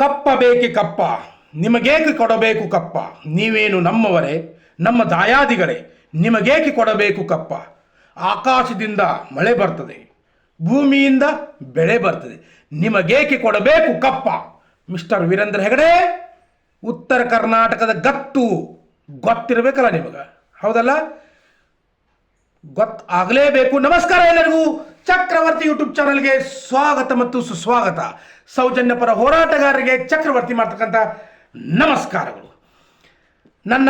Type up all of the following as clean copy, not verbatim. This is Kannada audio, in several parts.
ಕಪ್ಪ ಬೇಕೆ ಕಪ್ಪ, ನಿಮಗೇಕೆ ಕೊಡಬೇಕು ಕಪ್ಪ? ನೀವೇನು ನಮ್ಮವರೇ, ನಮ್ಮ ದಾಯಾದಿಗಳೇ, ನಿಮಗೇಕೆ ಕೊಡಬೇಕು ಕಪ್ಪ? ಆಕಾಶದಿಂದ ಮಳೆ ಬರ್ತದೆ, ಭೂಮಿಯಿಂದ ಬೆಳೆ ಬರ್ತದೆ, ನಿಮಗೇಕೆ ಕೊಡಬೇಕು ಕಪ್ಪ? ಮಿಸ್ಟರ್ ವೀರೇಂದ್ರ ಹೆಗಡೆ, ಉತ್ತರ ಕರ್ನಾಟಕದ ಗತ್ತು ಗೊತ್ತಿರಬೇಕಲ್ಲ ನಿಮಗೆ, ಹೌದಲ್ಲ? ಗೊತ್ತಾಗಲೇಬೇಕು. ನಮಸ್ಕಾರ ಎಲ್ಲರಿಗೂ, ಚಕ್ರವರ್ತಿ ಯೂಟ್ಯೂಬ್ ಚಾನಲ್ಗೆ ಸ್ವಾಗತ ಮತ್ತು ಸುಸ್ವಾಗತ. ಸೌಜನ್ಯ ಪರ ಹೋರಾಟಗಾರರಿಗೆ ಚಕ್ರವರ್ತಿ ಮಾಡ್ತಕ್ಕಂಥ ನಮಸ್ಕಾರಗಳು. ನನ್ನ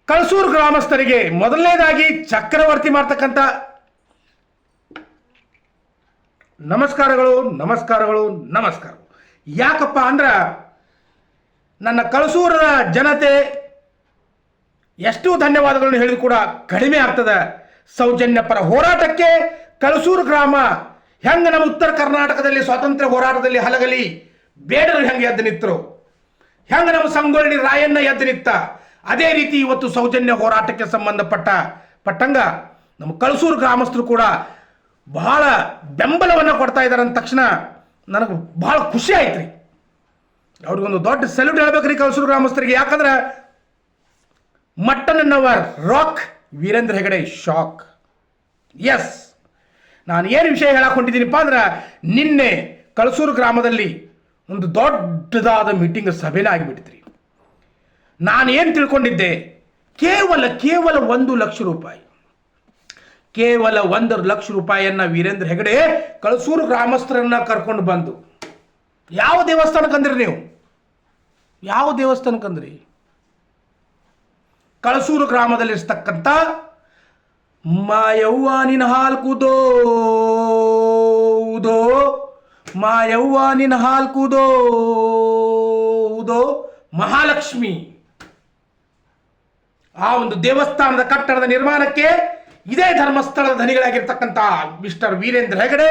ಕಳಸೂರು ಗ್ರಾಮಸ್ಥರಿಗೆ ಮೊದಲನೇದಾಗಿ ಚಕ್ರವರ್ತಿ ಮಾಡ್ತಕ್ಕಂಥ ನಮಸ್ಕಾರಗಳು ನಮಸ್ಕಾರಗಳು ನಮಸ್ಕಾರಗಳು. ಯಾಕಪ್ಪ ಅಂದ್ರೆ ನನ್ನ ಕಳಸೂರ ಜನತೆ ಎಷ್ಟು ಧನ್ಯವಾದಗಳನ್ನು ಹೇಳಿದ್ರು ಕೂಡ ಕಡಿಮೆ ಆಗ್ತದೆ. ಸೌಜನ್ಯ ಪರ ಹೋರಾಟಕ್ಕೆ ಕಳಸೂರು ಗ್ರಾಮ ಹೆಂಗೆ ನಮ್ಮ ಉತ್ತರ ಕರ್ನಾಟಕದಲ್ಲಿ ಸ್ವಾತಂತ್ರ್ಯ ಹೋರಾಟದಲ್ಲಿ ಹಲಗಲಿ ಬೇಡರು ಹೆಂಗೆ ಎದ್ದು ನಿಂತರು, ಹೆಂಗೆ ನಮ್ಮ ಸಂಗೊಳ್ಳಿ ರಾಯಣ್ಣ ಎದ್ದು ನಿಂತ, ಅದೇ ರೀತಿ ಇವತ್ತು ಸೌಜನ್ಯ ಹೋರಾಟಕ್ಕೆ ಪಟ್ಟಂಗ ನಮ್ಮ ಕಳಸೂರು ಗ್ರಾಮಸ್ಥರು ಕೂಡ ಬಹಳ ಬೆಂಬಲವನ್ನು ಕೊಡ್ತಾ ಇದ್ದಾರೆ ಅಂದ ತಕ್ಷಣ ನನಗೆ ಬಹಳ ಖುಷಿ ಆಯ್ತು ರೀ. ಅವ್ರಿಗೊಂದು ದೊಡ್ಡ ಸೆಲ್ಯೂಟ್ ಹೇಳ್ಬೇಕ್ರಿ ಕಳಸೂರು ಗ್ರಾಮಸ್ಥರಿಗೆ. ಯಾಕಂದ್ರೆ Mattanavar rock Veerendra Hegde shock. Yes, ನಾನು ಏನು ವಿಷಯ ಹೇಳಕ್ ಹೊಂಟಿದ್ದೀನಿಪ್ಪ ಅಂದ್ರೆ, ನಿನ್ನೆ ಕಳಸೂರು ಗ್ರಾಮದಲ್ಲಿ ಒಂದು ದೊಡ್ಡದಾದ ಮೀಟಿಂಗ್ ಸಭೆನೇ ಆಗಿಬಿಟ್ಟಿದ್ರಿ. ನಾನು ಏನು ತಿಳ್ಕೊಂಡಿದ್ದೆ, ಕೇವಲ 1 ಲಕ್ಷ ರೂಪಾಯಿ, ಕೇವಲ 1 ಲಕ್ಷ ರೂಪಾಯಿಯನ್ನ ವೀರೇಂದ್ರ ಹೆಗಡೆ ಕಳಸೂರು ಗ್ರಾಮಸ್ಥರನ್ನ ಕರ್ಕೊಂಡು ಬಂದು, ಯಾವ ದೇವಸ್ಥಾನಕ್ಕಂದ್ರಿ ನೀವು? ಯಾವ ದೇವಸ್ಥಾನಕ್ಕಂದ್ರಿ? ಕಳಸೂರು ಗ್ರಾಮದಲ್ಲಿರ್ತಕ್ಕಂಥ ಮಾಯವ್ವ ನಿನ್ನ ಹಾಲು ಕೂದೋ ಮಾಯವ್ವ ನಿನ್ನ ಹಾಲು ಕೂದೋ ಮಹಾಲಕ್ಷ್ಮಿ, ಆ ಒಂದು ದೇವಸ್ಥಾನದ ಕಟ್ಟಡದ ನಿರ್ಮಾಣಕ್ಕೆ ಇದೇ ಧರ್ಮಸ್ಥಳದ ಧನಿಗಳಾಗಿರ್ತಕ್ಕಂಥ ಮಿಸ್ಟರ್ ವೀರೇಂದ್ರ ಹೆಗಡೆ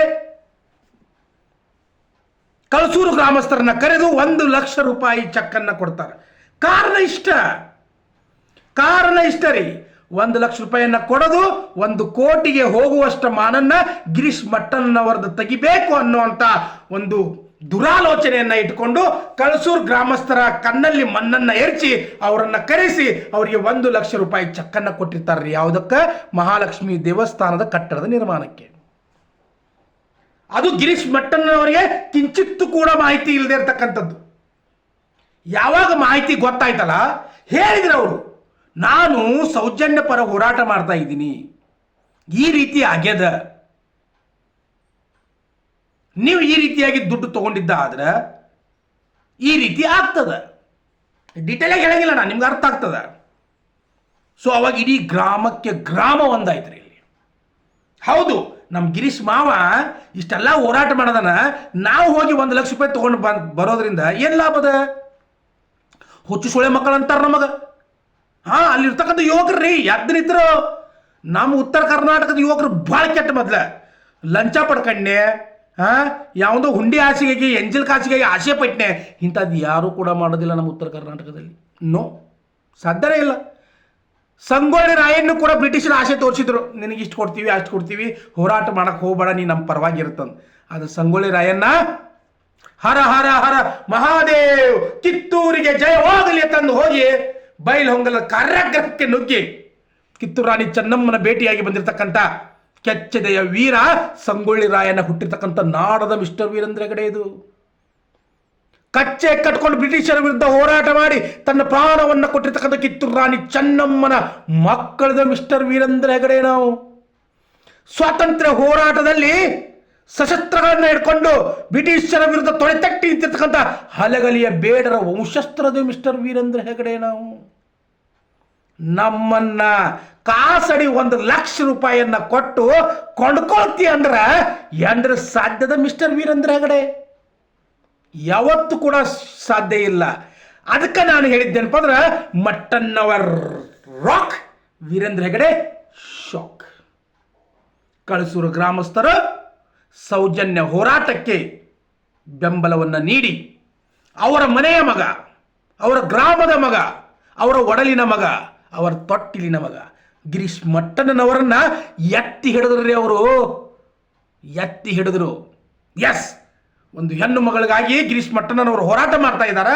ಕಳಸೂರು ಗ್ರಾಮಸ್ಥರನ್ನ ಕರೆದು 1 ಲಕ್ಷ ರೂಪಾಯಿ ಚೆಕ್ ಅನ್ನ ಕೊಡ್ತಾರೆ. ಕಾರಣ ಇಷ್ಟ ರೀ. 1 ಲಕ್ಷ ರೂಪಾಯಿಯನ್ನ ಕೊಡೋದು 1 ಕೋಟಿಗೆ ಹೋಗುವಷ್ಟ ಮಾನನ್ನ ಗಿರೀಶ್ ಮಟ್ಟಣ್ಣನವರದ್ದು ತೆಗಿಬೇಕು ಅನ್ನುವಂಥ ಒಂದು ದುರಾಲೋಚನೆಯನ್ನ ಇಟ್ಕೊಂಡು ಕಳಸೂರು ಗ್ರಾಮಸ್ಥರ ಕಣ್ಣಲ್ಲಿ ಮಣ್ಣನ್ನ ಎರಚಿ ಅವರನ್ನ ಕರೆಸಿ ಅವರಿಗೆ 1 ಲಕ್ಷ ರೂಪಾಯಿ ಚೆಕ್ಕನ್ನು ಕೊಟ್ಟಿರ್ತಾರ್ರಿ. ಯಾವುದಕ್ಕೆ? ಮಹಾಲಕ್ಷ್ಮಿ ದೇವಸ್ಥಾನದ ಕಟ್ಟಡದ ನಿರ್ಮಾಣಕ್ಕೆ. ಅದು ಗಿರೀಶ್ ಮಟ್ಟಣ್ಣನವರಿಗೆ ಕಿಂಚಿತ್ತು ಕೂಡ ಮಾಹಿತಿ ಇಲ್ಲದೆ ಇರತಕ್ಕಂಥದ್ದು. ಯಾವಾಗ ಮಾಹಿತಿ ಗೊತ್ತಾಯ್ತಲ್ಲ, ಹೇಳಿದ್ರು ಅವರು, ನಾನು ಸೌಜನ್ಯ ಪರ ಹೋರಾಟ ಮಾಡ್ತಾ ಇದ್ದೀನಿ, ಈ ರೀತಿ ಆಗ್ಯದ, ನೀವು ಈ ರೀತಿಯಾಗಿ ದುಡ್ಡು ತಗೊಂಡಿದ್ದ ಆದ್ರೆ ಈ ರೀತಿ ಆಗ್ತದ. ಡೀಟೇಲ್ ಆಗಿ ಹೇಳಂಗಿಲ್ಲ, ನಾನು ನಿಮ್ಗೆ ಅರ್ಥ ಆಗ್ತದ. ಸೊ ಅವಾಗ ಇಡೀ ಗ್ರಾಮ ಒಂದಾಯ್ತು ರೀ. ಇಲ್ಲಿ ಹೌದು, ನಮ್ಮ ಗಿರೀಶ್ ಮಾವ ಇಷ್ಟೆಲ್ಲ ಹೋರಾಟ ಮಾಡೋದನ್ನ ನಾವು ಹೋಗಿ 1 ಲಕ್ಷ ರೂಪಾಯಿ ತಗೊಂಡು ಬರೋದ್ರಿಂದ ಏನ್ ಲಾಭದ? ಹುಚ್ಚು ಸೊಳೆ ಮಕ್ಕಳು ಅಂತಾರ ನಮಗ. ಅಲ್ಲಿರ್ತಕ್ಕಂಥ ಯುವಕರು ಎದ್ದು ನಿಂತರು. ನಮ್ಮ ಉತ್ತರ ಕರ್ನಾಟಕದ ಯುವಕರು ಭಾಳ ಕೆಟ್ಟ. ಮೊದಲ ಲಂಚ ಪಡ್ಕಂಡೆ, ಯಾವುದೋ ಹುಂಡಿ ಆಸೆಗಾಗಿ, ಎಂಜಲ್ ಕಾಸಿಗಾಗಿ ಆಸೆ ಪಟ್ಟನೆ, ಇಂಥದ್ದು ಯಾರೂ ಕೂಡ ಮಾಡೋದಿಲ್ಲ ನಮ್ಮ ಉತ್ತರ ಕರ್ನಾಟಕದಲ್ಲಿ. ನೋ, ಸಾಧ್ಯನೇ ಇಲ್ಲ. ಸಂಗೊಳ್ಳಿ ರಾಯಣ್ಣು ಕೂಡ ಬ್ರಿಟಿಷರ ಆಸೆ ತೋರಿಸಿದ್ರು, ನಿನಗೆ ಇಷ್ಟು ಕೊಡ್ತೀವಿ ಅಷ್ಟು ಕೊಡ್ತೀವಿ, ಹೋರಾಟ ಮಾಡಕ್ಕೆ ಹೋಗಬೇಡ, ನೀ ನಮ್ಮ ಪರವಾಗಿ ಇರ್ತಂದು. ಅದು ಸಂಗೊಳ್ಳಿ ರಾಯಣ್ಣ ಹರ ಹರ ಹರ ಮಹಾದೇವ್ ಕಿತ್ತೂರಿಗೆ ಜಯವಾಗಲಿ ತಂದು ಹೋಗಿ ಬೈಲಹೊಂಗಲ ಕಾರ್ಯಾಗ್ರಹಕ್ಕೆ ನುಗ್ಗಿ ಕಿತ್ತೂರು ರಾಣಿ ಚೆನ್ನಮ್ಮನ ಭೇಟಿಯಾಗಿ ಬಂದಿರತಕ್ಕಂಥ ಕೆಚ್ಚದೆಯ ವೀರ ಸಂಗೊಳ್ಳಿ ರಾಯಣ್ಣ ಹುಟ್ಟಿರ್ತಕ್ಕಂಥ ನಾಡದ ಮಿಸ್ಟರ್ ವೀರೇಂದ್ರ ಹೆಗಡೆ. ಇದು ಕಚ್ಚೆ ಕಟ್ಕೊಂಡು ಬ್ರಿಟಿಷರ ವಿರುದ್ಧ ಹೋರಾಟ ಮಾಡಿ ತನ್ನ ಪ್ರಾಣವನ್ನು ಕೊಟ್ಟಿರ್ತಕ್ಕಂಥ ಕಿತ್ತೂರು ರಾಣಿ ಚೆನ್ನಮ್ಮನ ಮಕ್ಕಳದ ಮಿಸ್ಟರ್ ವೀರೇಂದ್ರ ಹೆಗಡೆ. ನಾವು ಸ್ವಾತಂತ್ರ್ಯ ಹೋರಾಟದಲ್ಲಿ ಸಶಸ್ತ್ರಗಳನ್ನ ಹಿಡ್ಕೊಂಡು ಬ್ರಿಟಿಷರ ವಿರುದ್ಧ ತೊಡೆತಟ್ಟಿ ನಿಂತಿರ್ತಕ್ಕಂಥ ಹಲಗಲಿಯ ಬೇಡರ ವಂಶಸ್ಥರದ ಮಿಸ್ಟರ್ ವೀರೇಂದ್ರ ಹೆಗಡೆ. ನಾವು ನಮ್ಮನ್ನ ಕಾಸಡಿ 1 ಲಕ್ಷ ರೂಪಾಯಿಯನ್ನ ಕೊಟ್ಟು ಕೊಂಡ್ಕೊಳ್ತಿ ಅಂದ್ರೆ ಸಾಧ್ಯದ ಮಿಸ್ಟರ್ ವೀರೇಂದ್ರ ಹೆಗಡೆ? ಯಾವತ್ತೂ ಕೂಡ ಸಾಧ್ಯ ಇಲ್ಲ. ಅದಕ್ಕೆ ನಾನು ಹೇಳಿದ್ದೇನಪ್ಪ ಅಂದ್ರೆ, ಮಟ್ಟನ್ನವರ್ ರಾಕ್ ವೀರೇಂದ್ರ ಹೆಗಡೆ ಶಾಕ್. ಕಳಸೂರು ಗ್ರಾಮಸ್ಥರು ಸೌಜನ್ಯ ಹೋರಾಟಕ್ಕೆ ಬೆಂಬಲವನ್ನು ನೀಡಿ ಅವರ ಮನೆಯ ಮಗ, ಅವರ ಗ್ರಾಮದ ಮಗ, ಅವರ ಒಡಲಿನ ಮಗ, ಅವರ ತೊಟ್ಟಿಲಿನ ಮಗ ಗಿರೀಶ್ ಮಟ್ಟಣ್ಣನವರನ್ನ ಎತ್ತಿ ಹಿಡಿದ್ರಿ. ಅವರು ಎತ್ತಿ ಹಿಡಿದ್ರು. ಎಸ್, ಒಂದು ಹೆಣ್ಣು ಮಗಳಿಗಾಗಿ ಗಿರೀಶ್ ಮಟ್ಟಣ್ಣನವರು ಹೋರಾಟ ಮಾಡ್ತಾ ಇದ್ದಾರೆ,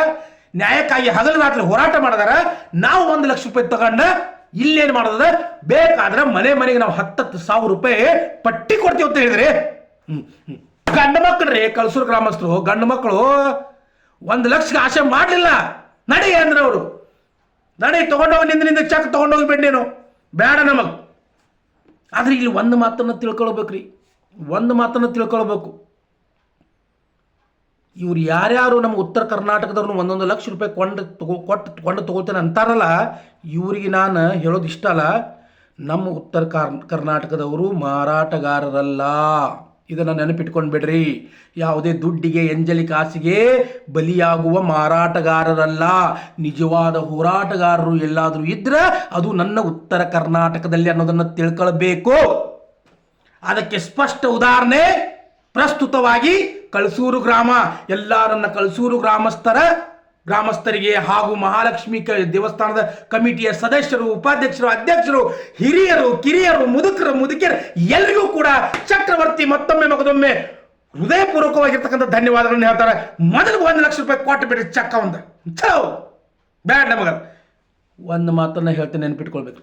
ನ್ಯಾಯಕ್ಕಾಗಿ ಹಗಲು ರಾತ್ರಿ ಹೋರಾಟ ಮಾಡಿದಾರೆ. ನಾವು 1 ಲಕ್ಷ ರೂಪಾಯಿ ತಗೊಂಡ ಇಲ್ಲೇನು ಮಾಡೋದ, ಬೇಕಾದ್ರೆ ಮನೆಗೆ ನಾವು 10,000 ರೂಪಾಯಿ ಪಟ್ಟಿ ಕೊಡ್ತೀವಿ ಅಂತ ಹೇಳಿದ್ರಿ. ಗಂಡು ಮಕ್ಕಳ್ರಿ ಕಳಸೂರು ಗ್ರಾಮಸ್ಥರು, ಗಂಡು ಮಕ್ಕಳು 1 ಲಕ್ಷಕ್ಕೆ ಆಸೆ ಮಾಡಲಿಲ್ಲ. ನಡಿ ಅಂದ್ರೆ ಅವರು ನಡಿ ತಗೊಂಡೋಗಿ ನಿಂದ ಚೆಕ್ ತಗೊಂಡೋಗಿ ಬಿಡ್ನೇನು ಬೇಡ ನಮಗೆ. ಆದ್ರೆ ಇಲ್ಲಿ ಒಂದು ಮಾತನ್ನು ತಿಳ್ಕೊಳ್ಬೇಕ್ರಿ, ಒಂದು ಮಾತನ್ನು ತಿಳ್ಕೊಳ್ಬೇಕು. ಇವ್ರು ಯಾರ್ಯಾರು ನಮ್ಮ ಉತ್ತರ ಕರ್ನಾಟಕದವ್ರನ್ನ 1 ಲಕ್ಷ ರೂಪಾಯಿ ಕೊಂಡು ತಗೊಳ್ತೇನೆ ಅಂತಾರಲ್ಲ, ಇವರಿಗೆ ನಾನು ಹೇಳೋದು ಇಷ್ಟ ಅಲ್ಲ. ನಮ್ಮ ಉತ್ತರ ಕರ್ನಾಟಕದವರು ಮಾರಾಟಗಾರರಲ್ಲ, ಇದನ್ನು ನೆನಪಿಟ್ಕೊಂಡು ಬಿಡ್ರಿ. ಯಾವುದೇ ದುಡ್ಡಿಗೆ ಎಂಜಲಿ ಕಾಸಿಗೆ ಬಲಿಯಾಗುವ ಮಾರಾಟಗಾರರಲ್ಲ. ನಿಜವಾದ ಹೋರಾಟಗಾರರು ಎಲ್ಲಾದರೂ ಇದ್ರೆ ಅದು ನನ್ನ ಉತ್ತರ ಕರ್ನಾಟಕದಲ್ಲಿ ಅನ್ನೋದನ್ನು ತಿಳ್ಕೊಳ್ಬೇಕು. ಅದಕ್ಕೆ ಸ್ಪಷ್ಟ ಉದಾಹರಣೆ ಪ್ರಸ್ತುತವಾಗಿ ಕಳಸೂರು ಗ್ರಾಮ. ಎಲ್ಲ ನನ್ನ ಕಳಸೂರು ಗ್ರಾಮಸ್ಥರಿಗೆ ಹಾಗೂ ಮಹಾಲಕ್ಷ್ಮಿ ದೇವಸ್ಥಾನದ ಕಮಿಟಿಯ ಸದಸ್ಯರು, ಉಪಾಧ್ಯಕ್ಷರು, ಅಧ್ಯಕ್ಷರು, ಹಿರಿಯರು, ಕಿರಿಯರು, ಮುದುಕಿಯರು ಎಲ್ಲರಿಗೂ ಕೂಡ ಚಕ್ರವರ್ತಿ ಮತ್ತೊಮ್ಮೆ ಹೃದಯಪೂರ್ವಕವಾಗಿರ್ತಕ್ಕಂಥ ಧನ್ಯವಾದಗಳನ್ನ ಹೇಳ್ತಾರೆ. ಮೊದಲು 1 ಲಕ್ಷ ರೂಪಾಯಿ ಕೊಟ್ಟು ಬಿಡ್ರಿ ಚಕ್ಕ ಒಂದು ಬ್ಯಾಡ್ ನಮಗ. ಒಂದು ಮಾತನ್ನ ಹೇಳ್ತೇನೆ, ನೆನ್ಪಿಟ್ಕೊಳ್ಬೇಕು.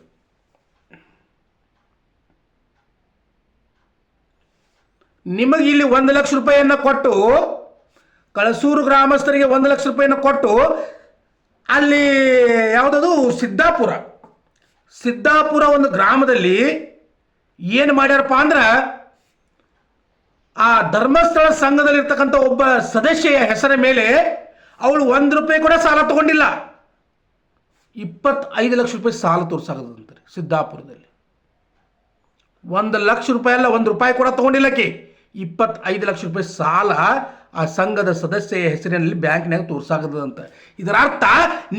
ನಿಮಗೆ ಇಲ್ಲಿ 1 ಲಕ್ಷ ರೂಪಾಯಿಯನ್ನು ಕೊಟ್ಟು, ಕಳಸೂರು ಗ್ರಾಮಸ್ಥರಿಗೆ 1 ಲಕ್ಷ ರೂಪಾಯಿಯನ್ನು ಕೊಟ್ಟು, ಅಲ್ಲಿ ಯಾವುದದು ಸಿದ್ದಾಪುರ ಒಂದು ಗ್ರಾಮದಲ್ಲಿ ಏನು ಮಾಡ್ಯಾರಪ್ಪ ಅಂದ್ರೆ, ಆ ಧರ್ಮಸ್ಥಳ ಸಂಘದಲ್ಲಿರ್ತಕ್ಕಂಥ ಒಬ್ಬ ಸದಸ್ಯೆಯ ಹೆಸರ ಮೇಲೆ ಅವಳು 1 ರೂಪಾಯಿ ಕೂಡ ಸಾಲ ತಗೊಂಡಿಲ್ಲ. 25 ಲಕ್ಷ ರೂಪಾಯಿ ಸಾಲ ತೋರ್ಸಾಗದಂತಾರೆ ಸಿದ್ದಾಪುರದಲ್ಲಿ. 1 ಲಕ್ಷ ರೂಪಾಯಿ ಅಲ್ಲ, 1 ರೂಪಾಯಿ ಕೂಡ ತಗೊಂಡಿಲ್ಲಕ್ಕೆ 25 ಲಕ್ಷ ರೂಪಾಯಿ ಸಾಲ ಆ ಸಂಘದ ಸದಸ್ಯೆಯ ಹೆಸರಿನಲ್ಲಿ ಬ್ಯಾಂಕ್ನಾಗ ತೋರ್ಸಾಗದಂತ. ಇದರ ಅರ್ಥ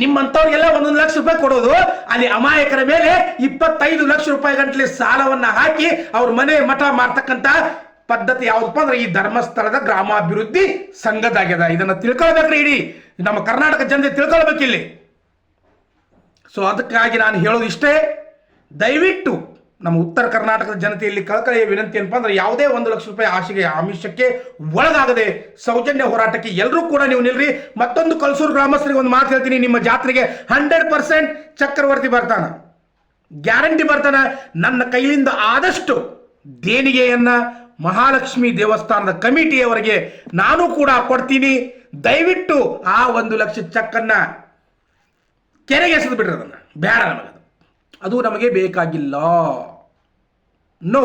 ನಿಮ್ಮಂಥವ್ರಿಗೆಲ್ಲ 1 ಲಕ್ಷ ರೂಪಾಯಿ ಕೊಡೋದು, ಅಲ್ಲಿ ಅಮಾಯಕರ ಮೇಲೆ 25 ಲಕ್ಷ ರೂಪಾಯಿ ಗಂಟಲೆ ಸಾಲವನ್ನ ಹಾಕಿ ಅವ್ರ ಮನೆ ಮಠ ಮಾಡ್ತಕ್ಕಂಥ ಪದ್ಧತಿ ಯಾವುದಪ್ಪ ಅಂದ್ರೆ ಈ ಧರ್ಮಸ್ಥಳದ ಗ್ರಾಮಾಭಿವೃದ್ಧಿ ಸಂಘದಾಗ್ಯದ. ಇದನ್ನು ತಿಳ್ಕೊಳ್ಬೇಕ್ರಿ, ಇಡೀ ನಮ್ಮ ಕರ್ನಾಟಕ ಜನತೆ ತಿಳ್ಕೊಳ್ಬೇಕಿಲ್ಲಿ. ಸೊ ಅದಕ್ಕಾಗಿ ನಾನು ಹೇಳೋದು ಇಷ್ಟೇ, ದಯವಿಟ್ಟು ನಮ್ಮ ಉತ್ತರ ಕರ್ನಾಟಕದ ಜನತೆಯಲ್ಲಿ ಕಳಕಳಿಯ ವಿನಂತಿ ಏನಪ್ಪ ಅಂದ್ರೆ, ಯಾವುದೇ 1 ಲಕ್ಷ ರೂಪಾಯಿ ಆಮಿಷಕ್ಕೆ ಒಳಗಾಗದೆ ಸೌಜನ್ಯ ಹೋರಾಟಕ್ಕೆ ಎಲ್ಲರೂ ಕೂಡ ನೀವು ನಿಲ್ರಿ. ಮತ್ತೊಂದು ಕಳಸೂರು ಗ್ರಾಮಸ್ಥರಿಗೆ ಒಂದು ಮಾತು ಹೇಳ್ತೀನಿ, ನಿಮ್ಮ ಜಾತ್ರೆಗೆ 100% ಚಕ್ರವರ್ತಿ ಬರ್ತಾನ, ಗ್ಯಾರಂಟಿ ಬರ್ತಾನ. ನನ್ನ ಕೈಲಿಂದ ಆದಷ್ಟು ದೇಣಿಗೆಯನ್ನ ಮಹಾಲಕ್ಷ್ಮಿ ದೇವಸ್ಥಾನದ ಕಮಿಟಿಯವರಿಗೆ ನಾನು ಕೂಡ ಕೊಡ್ತೀನಿ. ದಯವಿಟ್ಟು ಆ 1 ಲಕ್ಷ ಚೆಕ್ಕನ್ನು ಕೆರೆಗೆ ಎಸೆದು ಬಿಡ್ರಿ, ಅದನ್ನು ಬೇಡ, ನಮಗೆ ಅದು ನಮಗೆ ಬೇಕಾಗಿಲ್ಲ. ನೋ,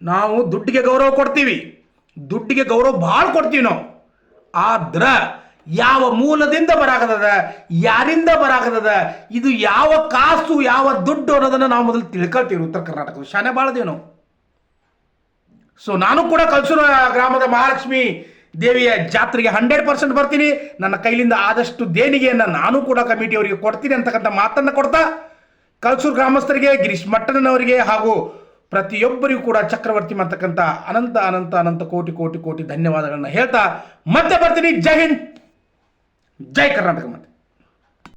ನಾವು ದುಡ್ಡಿಗೆ ಗೌರವ ಕೊಡ್ತೀವಿ, ದುಡ್ಡಿಗೆ ಗೌರವ ಭಾಳ ಕೊಡ್ತೀವಿ ನಾವು. ಆದ್ರೆ ಯಾವ ಮೂಲದಿಂದ ಬರಾಗದ, ಯಾರಿಂದ ಬರಾಗದ, ಇದು ಯಾವ ಕಾಸು ಯಾವ ದುಡ್ಡು ಅನ್ನೋದನ್ನು ನಾವು ಮೊದಲು ತಿಳ್ಕೊಳ್ತೀವಿ. ಉತ್ತರ ಕರ್ನಾಟಕದ ಶಾನೆ ಭಾಳದೇವು ನಾವು. ಸೊ ನಾನು ಕೂಡ ಕಳಸೂರು ಗ್ರಾಮದ ಮಹಾಲಕ್ಷ್ಮಿ ದೇವಿಯ ಜಾತ್ರೆಗೆ 100% ಬರ್ತೀನಿ. ನನ್ನ ಕೈಲಿಂದ ಆದಷ್ಟು ದೇಣಿಗೆಯನ್ನು ನಾನು ಕೂಡ ಕಮಿಟಿಯವರಿಗೆ ಕೊಡ್ತೀನಿ ಅಂತಕ್ಕಂಥ ಮಾತನ್ನು ಕೊಡ್ತಾ, ಕಳಸೂರು ಗ್ರಾಮಸ್ಥರಿಗೆ, ಗಿರೀಶ್ ಮಟ್ಟಣ್ಣನವರಿಗೆ ಹಾಗೂ ಪ್ರತಿಯೊಬ್ಬರಿಗೂ ಕೂಡ ಚಕ್ರವರ್ತಿ ಮಾಡ್ತಕ್ಕಂಥ ಅನಂತ ಅನಂತ ಅನಂತ ಕೋಟಿ ಕೋಟಿ ಕೋಟಿ ಧನ್ಯವಾದಗಳನ್ನ ಹೇಳ್ತಾ ಮತ್ತೆ ಬರ್ತೀನಿ. ಜೈ ಹಿಂದ್, ಜೈ ಕರ್ನಾಟಕ.